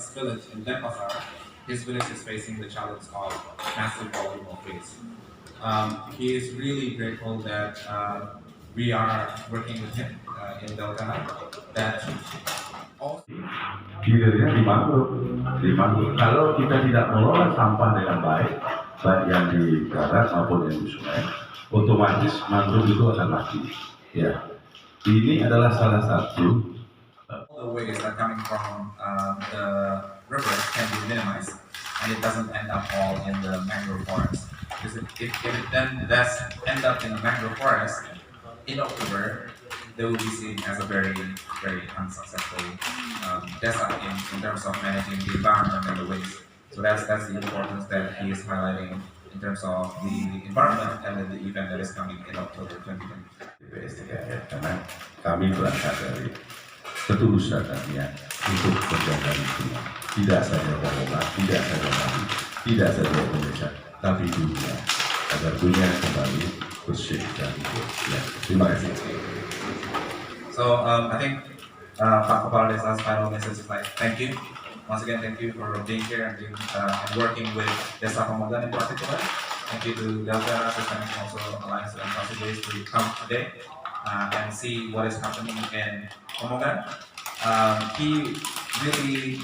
his village in Denpasar, his village is facing the challenge of massive volume of waste. He is really grateful that we are working with him in Delterra. That also Hilirnya di mangrove. Kalau kita tidak mengelola sampah dengan baik, baik yang di darat maupun yang di sungai, otomatis mangrove itu akan mati. Ya, ini adalah salah satu. the waste that coming from the river can be minimized, and it doesn't end up all in the mangrove forest. Because if it then does end up in the mangrove forest in October, they will be seen as a very, very unsuccessful desa in terms of managing the environment and the waste. So that's the importance that he is highlighting in terms of the environment and then the event that is coming in October 2020. Karena kami berangkat dari ketulusan kami untuk menjaga lingkungan. Tidak saja Papua, tidak saja Bali, tidak saja Indonesia, tapi dunia. Agar dunia kembali bersih dan hidup. Ya, terima kasih. So I think Pak Kepala Desa's final message is like, thank you. Once again, thank you for being here and working with Desa Kunjungan in particular. Thank you to Delterra, SistemIQ also Alliance and Presiden to come today and see what is happening in Kunjungan. He really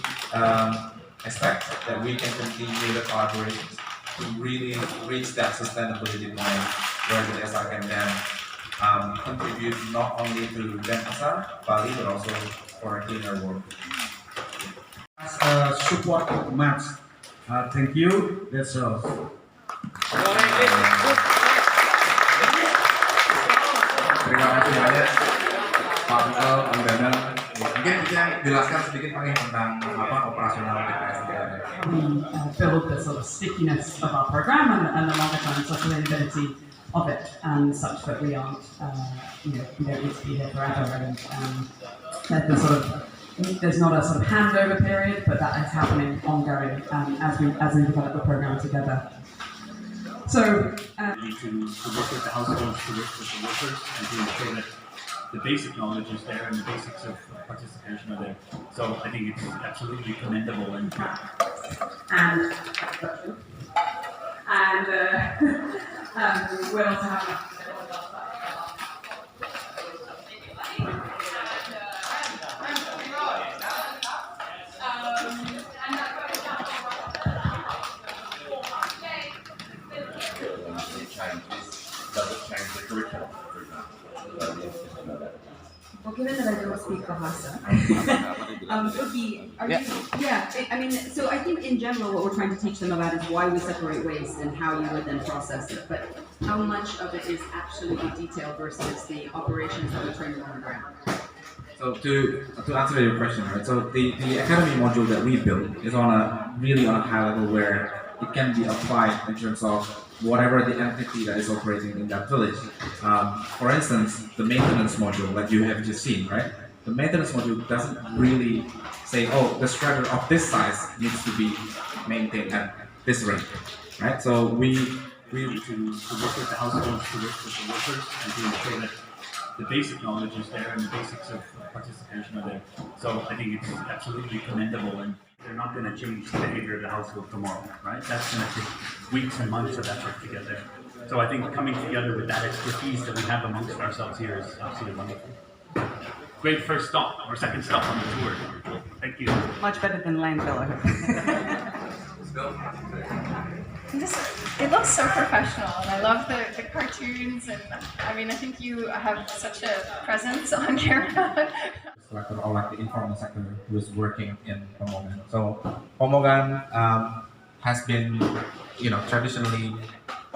expects that we can continue the collaborations to really reach that sustainability point where the Desa can then contribute not only to Denpasar, Bali, but also for a cleaner world. Support match. Thank you. That's all. Terima kasih banyak Pak Bukal, Bang Dana. Mungkin bisa jelaskan sedikit Pak tentang apa operasional BPS kita. Build the sort of stickiness of our program and the longer term sustainability of it, and such that we aren't, we don't need to be here forever, and that there's not a sort of handover period, but that is happening ongoing as we develop the program together. So we need to work with the households, to work with the workers, and to ensure that the basic knowledge is there and the basics of participation are there. So I think it's absolutely commendable and we'll also have Given that I don't speak Bahasa, so I think in general what we're trying to teach them about is why we separate waste and how you would then process it. But how much of it is actually the detail versus the operations that we train on the ground? So to answer your question, right? So the academy module that we built is really on a high level where it can be applied in terms of whatever the entity that is operating in that village. For instance, the maintenance module that you have just seen, right? The maintenance module doesn't really say, oh, the shredder of this size needs to be maintained at this rate, right? So we need to work with the households, to work with the workers, and to ensure that the basic knowledge is there and the basics of participation are there. So I think it's absolutely commendable, and they're not going to change the behavior of the household tomorrow, right? That's going to take weeks and months of effort to get there. So I think coming together with that expertise that we have amongst ourselves here is absolutely wonderful. Great first stop, or second stop on the tour. Thank you. much better than landfill. I hope. It looks so professional, and I love the cartoons, and I mean, I think you have such a presence on camera. Collector or like the informal sector who is working in Kunjungan. So Kunjungan has been, traditionally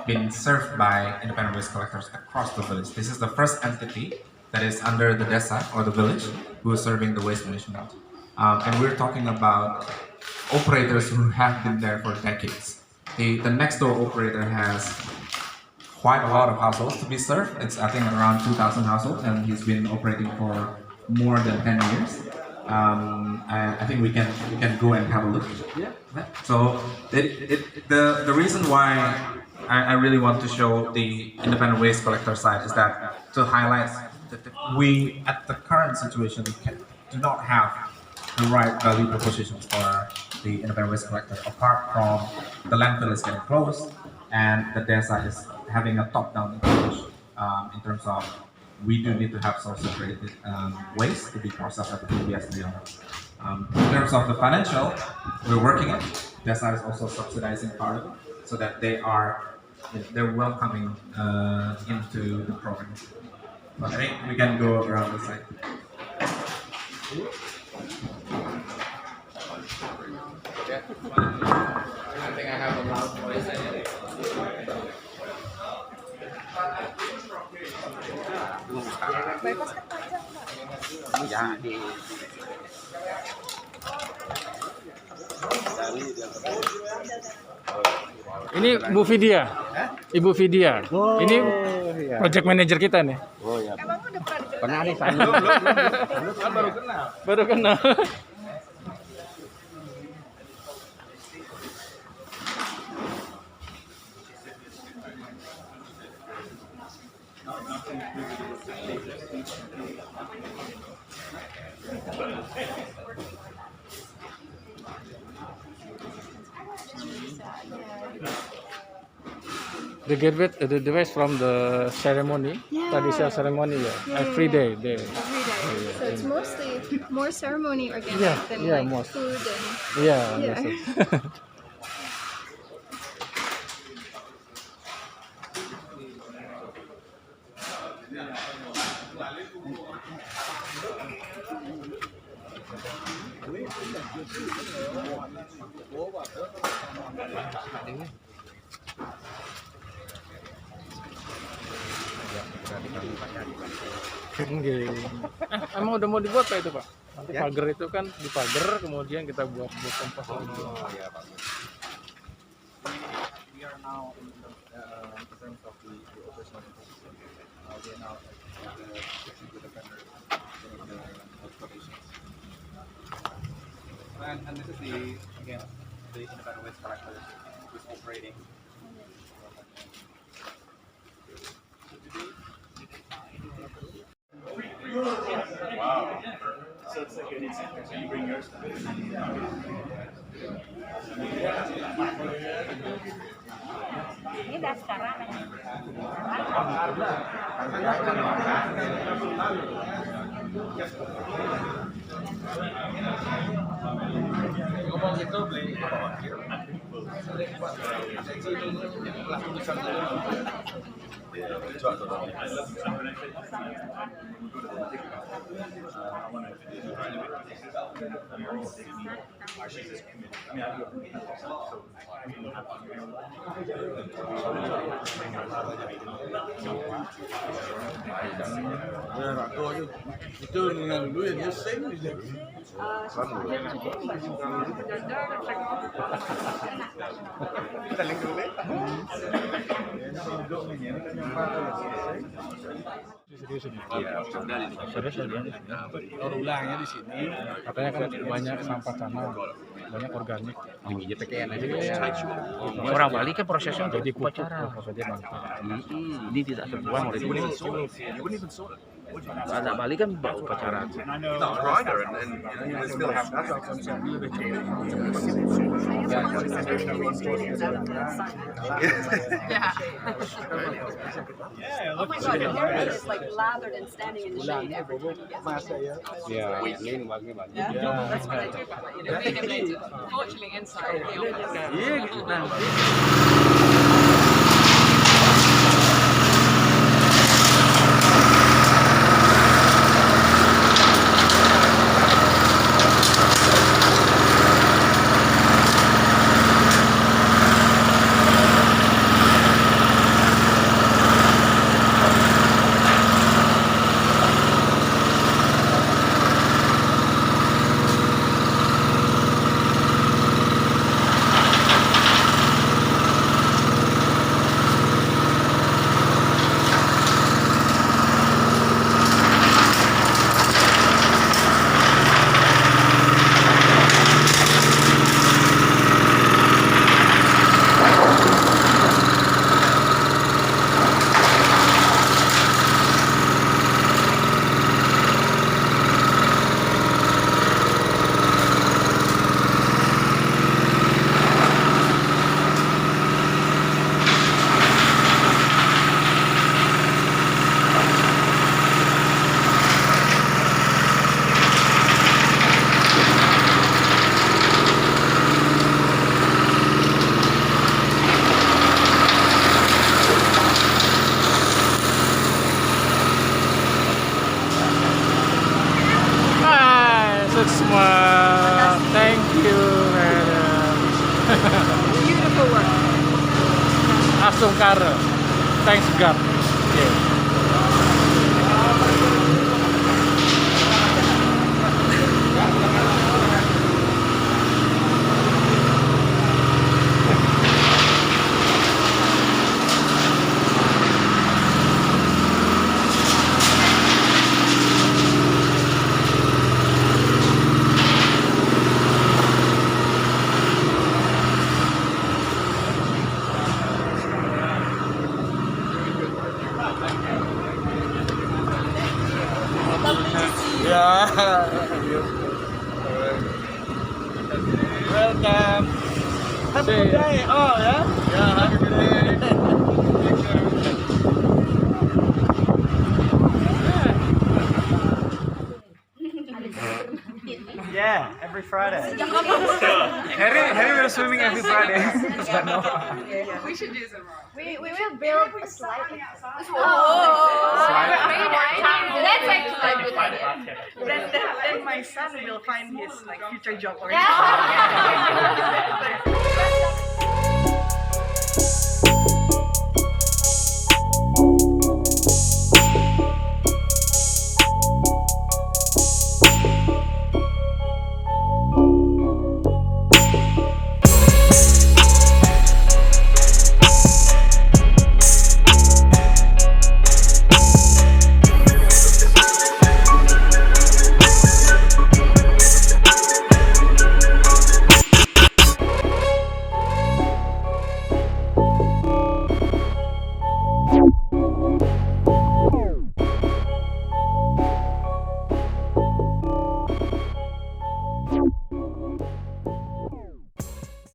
been served by independent waste collectors across the village. This is the first entity that is under the desa or the village who is serving the waste management. And we're talking about operators who have been there for decades. The next door operator has quite a lot of households to be served. It's I think around 2,000 households, and he's been operating for more than 10 years. I think we can go and have a look. Yeah. So the reason why I really want to show the independent waste collector side is that to highlight that we at the current situation do not have the right value propositions for the independent waste collector, apart from the landfill is getting closed and the desa is having a top-down approach in terms of we do need to have source-separated waste to be processed at the PBS level. In terms of the financial, we're working it. Desa is also subsidizing part of it so that they're welcoming into the program. But I think we can go around the side. I think I have a loud voice. Ini Bu Vidya, Ibu Vidya. Ini project manager kita nih. Oh ya. Emang udah Pernah di sana. Kan baru kenal. Baru kenal. They get the waste from the ceremony, traditional ceremony, every day. every day. So it's mostly more ceremony organic than yeah, like most. food and Yeah. Yeah. That's it. Emang udah mau dibuat Pak itu Pak? Nanti pagar itu kan dipagar, kemudian kita buat kompas lagi. We are now in terms of the operational system. We are now working with the vendor in the transportations. And this is the independent waste collector who's operating. Wow. So it's like an incentive. So you bring yours. Ini dasaran. Ngomong gitu beli itu dengan dulu ya dia sing ulangnya di sini. Katanya kan banyak sampah tanah, banyak organik. Di PTN aja. Orang Bali kan prosesnya Jadi jadi upacara. saja mantap. Ini tidak terbuang oleh ini. Anak Bali kan berupacara. Oh my god, your hair is like lathered and standing in the shade every time you get some. Ya. Yeah, that's what I do. You know, we fortunately inside the office. Iya gitu. Nah, Langsung karo. Thanks God. Okay. Welcome. Have a good day. Oh, yeah? Yeah, have a good day. Yeah, every Friday. Harry will swimming every Friday. We should do some more. We will build a slide. That's actually Then my son will find his future job already. Yeah.